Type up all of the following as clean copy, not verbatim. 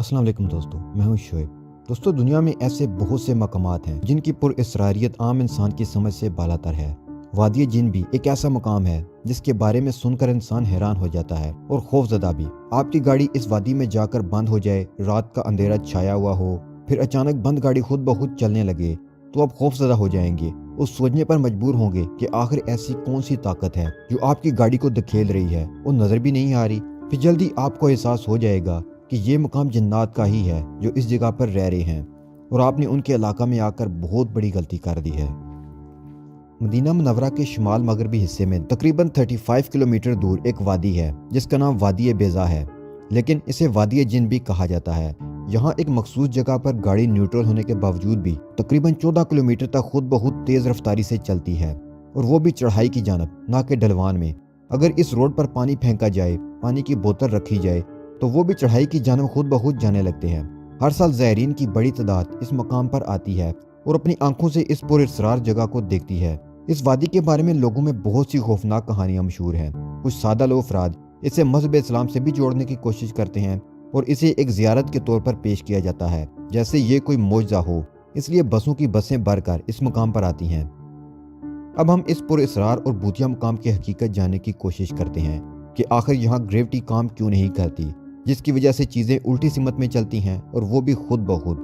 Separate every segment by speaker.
Speaker 1: السلام علیکم دوستو، میں ہوں شعیب۔ دوستو، دنیا میں ایسے بہت سے مقامات ہیں جن کی پر اسراریت عام انسان کی سمجھ سے بالاتر ہے۔ وادی جن بھی ایک ایسا مقام ہے جس کے بارے میں سن کر انسان حیران ہو جاتا ہے اور خوف زدہ بھی۔ آپ کی گاڑی اس وادی میں جا کر بند ہو جائے، رات کا اندھیرا چھایا ہوا ہو، پھر اچانک بند گاڑی خود بخود چلنے لگے تو آپ خوف زدہ ہو جائیں گے اور سوچنے پر مجبور ہوں گے کہ آخر ایسی کون سی طاقت ہے جو آپ کی گاڑی کو دھکیل رہی ہے اور نظر بھی نہیں آ رہی۔ پھر جلدی آپ کو احساس ہو جائے گا کہ یہ مقام جنات کا ہی ہے جو اس جگہ پر رہ رہے ہیں اور آپ نے ان کے علاقہ میں آ کر بہت بڑی غلطی کر دی ہے۔ مدینہ منورہ کے شمال مغربی حصے میں تقریباً 35 کلومیٹر دور ایک وادی ہے جس کا نام وادی بیضا ہے، لیکن اسے وادی جن بھی کہا جاتا ہے۔ یہاں ایک مخصوص جگہ پر گاڑی نیوٹرل ہونے کے باوجود بھی تقریباً 14 کلومیٹر تک خود بخود تیز رفتاری سے چلتی ہے، اور وہ بھی چڑھائی کی جانب، نہ کہ ڈھلوان میں۔ اگر اس روڈ پر پانی پھینکا جائے، پانی کی بوتل رکھی جائے تو وہ بھی چڑھائی کی جانب خود بخود جانے لگتے ہیں۔ ہر سال زائرین کی بڑی تعداد اس مقام پر آتی ہے اور اپنی آنکھوں سے اس پر اسرار جگہ کو دیکھتی ہے۔ اس وادی کے بارے میں لوگوں میں بہت سی خوفناک کہانیاں مشہور ہیں۔ کچھ سادہ لو افراد اسے مذہب اسلام سے بھی جوڑنے کی کوشش کرتے ہیں اور اسے ایک زیارت کے طور پر پیش کیا جاتا ہے، جیسے یہ کوئی معجزہ ہو۔ اس لیے بسوں کی بسیں بھر کر اس مقام پر آتی ہیں۔ اب ہم اس پر اسرار اور بھوتیا مقام کی حقیقت جاننے کی کوشش کرتے ہیں کہ آخر یہاں گریوٹی کام کیوں نہیں کرتی، جس کی وجہ سے چیزیں الٹی سمت میں چلتی ہیں اور وہ بھی خود بخود۔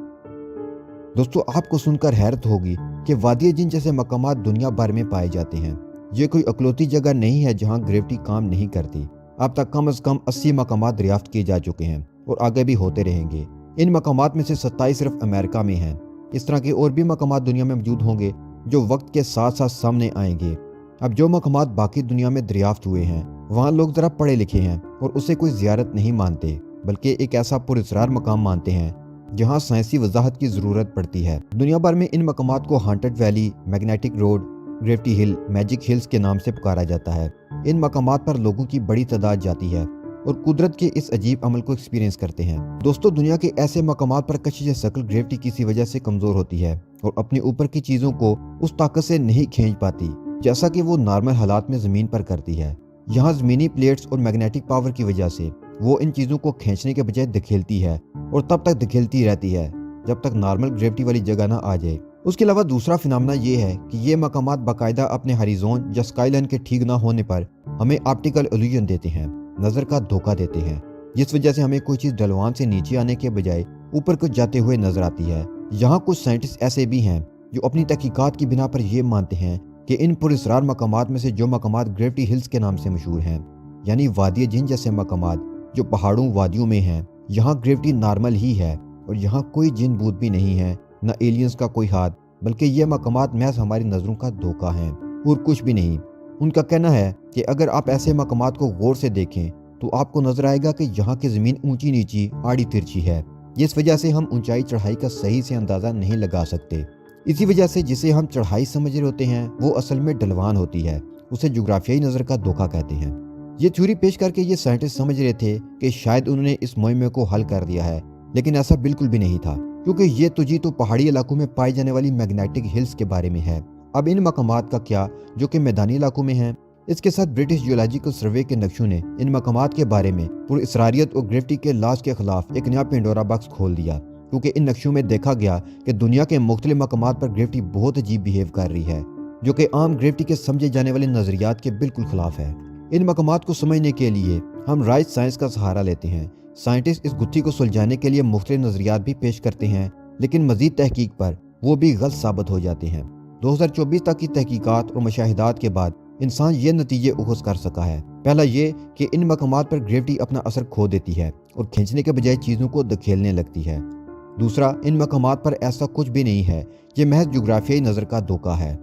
Speaker 1: دوستو، آپ کو سن کر حیرت ہوگی کہ وادی جن جیسے مقامات دنیا بھر میں پائے جاتے ہیں۔ یہ کوئی اکلوتی جگہ نہیں ہے جہاں گریوٹی کام نہیں کرتی۔ اب تک کم از کم 80 مقامات دریافت کیے جا چکے ہیں اور آگے بھی ہوتے رہیں گے۔ ان مقامات میں سے 27 صرف امریکہ میں ہیں۔ اس طرح کے اور بھی مقامات دنیا میں موجود ہوں گے جو وقت کے ساتھ ساتھ سامنے آئیں گے۔ اب جو مقامات باقی دنیا میں دریافت ہوئے ہیں، وہاں لوگ ذرا پڑھے لکھے ہیں اور اسے کوئی زیارت نہیں مانتے، بلکہ ایک ایسا پر اسرار مقام مانتے ہیں جہاں سائنسی وضاحت کی ضرورت پڑتی ہے۔ دنیا بھر میں ان مقامات کو haunted valley, magnetic road, gravity ہل، میجک ہلز کے نام سے پکارا جاتا ہے۔ ان مقامات پر لوگوں کی بڑی تعداد جاتی ہے اور قدرت کے اس عجیب عمل کو ایکسپیرینس کرتے ہیں۔ دوستو، دنیا کے ایسے مقامات پر کشش ثقل گریوٹی کسی وجہ سے کمزور ہوتی ہے اور اپنے اوپر کی چیزوں کو اس طاقت سے نہیں کھینچ پاتی جیسا کہ وہ نارمل حالات میں زمین پر کرتی ہے۔ یہاں زمینی پلیٹس اور میگنیٹک پاور کی وجہ سے وہ ان چیزوں کو کھینچنے کے بجائے دھکیلتی ہے اور تب تک دھکیلتی رہتی ہے جب تک نارمل گریوٹی والی جگہ نہ آ جائے۔ اس کے علاوہ دوسرا فنامنا یہ ہے کہ یہ مقامات باقاعدہ اپنے ہریزون یا اسکائی لائن کے ٹھیک نہ ہونے پر ہمیں آپٹیکل ایلیوژن دیتے ہیں، نظر کا دھوکہ دیتے ہیں، جس وجہ سے ہمیں کوئی چیز ڈھلوان سے نیچے آنے کے بجائے اوپر کو جاتے ہوئے نظر آتی ہے۔ یہاں کچھ سائنٹسٹ ایسے بھی ہیں جو اپنی تحقیقات کی بنا پر یہ مانتے ہیں کہ ان پر اسرار مقامات میں سے جو مقامات گریوٹی ہلز کے نام سے مشہور ہیں، یعنی وادی جن جیسے مقامات جو پہاڑوں وادیوں میں ہیں، یہاں گریوٹی نارمل ہی ہے اور یہاں کوئی جن بوت بھی نہیں ہے، نہ ایلینز کا کوئی ہاتھ، بلکہ یہ مقامات محض ہماری نظروں کا دھوکہ ہیں اور کچھ بھی نہیں۔ ان کا کہنا ہے کہ اگر آپ ایسے مقامات کو غور سے دیکھیں تو آپ کو نظر آئے گا کہ یہاں کی زمین اونچی نیچی، آڑی ترچھی ہے، جس وجہ سے ہم اونچائی چڑھائی کا صحیح سے اندازہ نہیں لگا سکتے۔ اسی وجہ سے جسے ہم چڑھائی سمجھ رہے ہوتے ہیں وہ اصل میں ڈھلوان ہوتی ہے، اسے جغرافیائی نظر کا دھوکہ کہتے ہیں۔ یہ تھیوری پیش کر کے یہ سائنٹسٹ سمجھ رہے تھے کہ شاید انہوں نے اس معمے کو حل کر دیا ہے، لیکن ایسا بالکل بھی نہیں تھا، کیونکہ یہ تو پہاڑی علاقوں میں پائی جانے والی میگنیٹک ہلز کے بارے میں ہے۔ اب ان مقامات کا کیا جو کہ میدانی علاقوں میں ہیں؟ اس کے ساتھ برٹش جیولوجیکل سروے کے نقشوں نے ان مقامات کے بارے میں پر اسراریت اور گریوٹی کے لاز کے خلاف ایک نیا پینڈورا باکس کھول دیا، کیونکہ ان نقشوں میں دیکھا گیا کہ دنیا کے مختلف مقامات پر گریوٹی بہت عجیب بیہیو کر رہی ہے، جو کہ عام گریوٹی کے سمجھے جانے والے نظریات کے بالکل خلاف ہے۔ ان مقامات کو سمجھنے کے لیے ہم رائج سائنس کا سہارا لیتے ہیں۔ سائنٹسٹ اس گتھی کو سلجھانے کے لیے مختلف نظریات بھی پیش کرتے ہیں، لیکن مزید تحقیق پر وہ بھی غلط ثابت ہو جاتے ہیں۔ 2024 تک کی تحقیقات اور مشاہدات کے بعد انسان یہ نتیجے اخذ کر سکا ہے۔ پہلا یہ کہ ان مقامات پر گریوٹی اپنا اثر کھو دیتی ہے اور کھینچنے کے بجائے چیزوں کو دھکیلنے لگتی ہے۔ دوسرا، ان مقامات پر ایسا کچھ بھی نہیں ہے، یہ محض جغرافیائی نظر کا دھوکہ ہے۔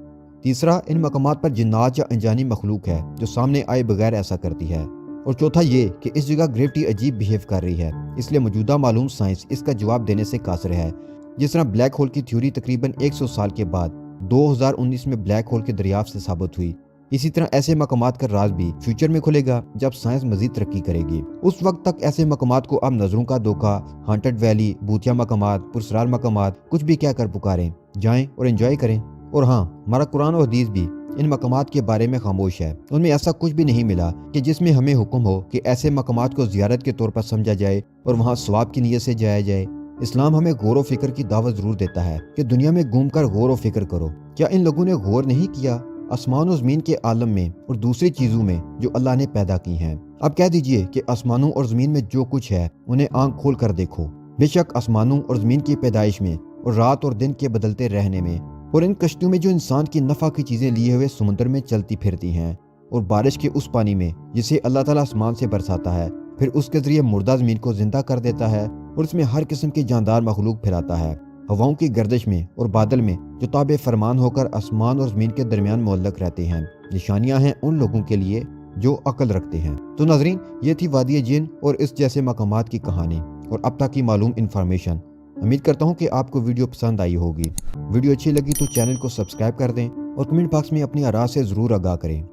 Speaker 1: تیسرا، ان مقامات پر جنات یا انجانی مخلوق ہے جو سامنے آئے بغیر ایسا کرتی ہے۔ اور چوتھا یہ کہ اس جگہ گریوٹی عجیب بیہیو کر رہی ہے، اس لیے موجودہ معلوم سائنس اس کا جواب دینے سے قاصر ہے۔ جس طرح بلیک ہول کی تھیوری تقریباً 100 سال کے بعد 2019 میں بلیک ہول کے دریافت سے ثابت ہوئی، اسی طرح ایسے مقامات کا راز بھی فیوچر میں کھلے گا جب سائنس مزید ترقی کرے گی۔ اس وقت تک ایسے مقامات کو اب نظروں کا دھوکہ، ہانٹڈ ویلی، بھوتیا مقامات، پراسرار مقامات، کچھ بھی کہہ کر پکاریں، جائیں اور انجوائے کریں۔ اور ہاں، ہمارا قرآن و حدیث بھی ان مقامات کے بارے میں خاموش ہے۔ ان میں ایسا کچھ بھی نہیں ملا کہ جس میں ہمیں حکم ہو کہ ایسے مقامات کو زیارت کے طور پر سمجھا جائے اور وہاں ثواب کی نیت سے جایا جائے۔ اسلام ہمیں غور و فکر کی دعوت ضرور دیتا ہے کہ دنیا میں گھوم کر غور و فکر کرو۔ کیا ان لوگوں نے غور نہیں کیا آسمان و زمین کے عالم میں اور دوسری چیزوں میں جو اللہ نے پیدا کی ہیں؟ اب کہہ دیجئے کہ آسمانوں اور زمین میں جو کچھ ہے انہیں آنکھ کھول کر دیکھو۔ بے شک آسمانوں اور زمین کی پیدائش میں اور رات اور دن کے بدلتے رہنے میں اور ان کشتیوں میں جو انسان کی نفع کی چیزیں لیے ہوئے سمندر میں چلتی پھرتی ہیں اور بارش کے اس پانی میں جسے اللہ تعالیٰ آسمان سے برساتا ہے پھر اس کے ذریعے مردہ زمین کو زندہ کر دیتا ہے اور اس میں ہر قسم کی جاندار مخلوق پھیلاتا ہے، ہواؤں کی گردش میں اور بادل میں جو تابع فرمان ہو کر آسمان اور زمین کے درمیان معلق رہتے ہیں۔ نشانیاں ہیں ان لوگوں کے لیے جو عقل رکھتے ہیں۔ تو ناظرین، یہ تھی وادی جن اور اس جیسے مقامات کی کہانی اور اب تک کی معلوم انفارمیشن۔ امید کرتا ہوں کہ آپ کو ویڈیو پسند آئی ہوگی۔ ویڈیو اچھی لگی تو چینل کو سبسکرائب کر دیں اور کمنٹ باکس میں اپنی آراء سے ضرور آگاہ کریں۔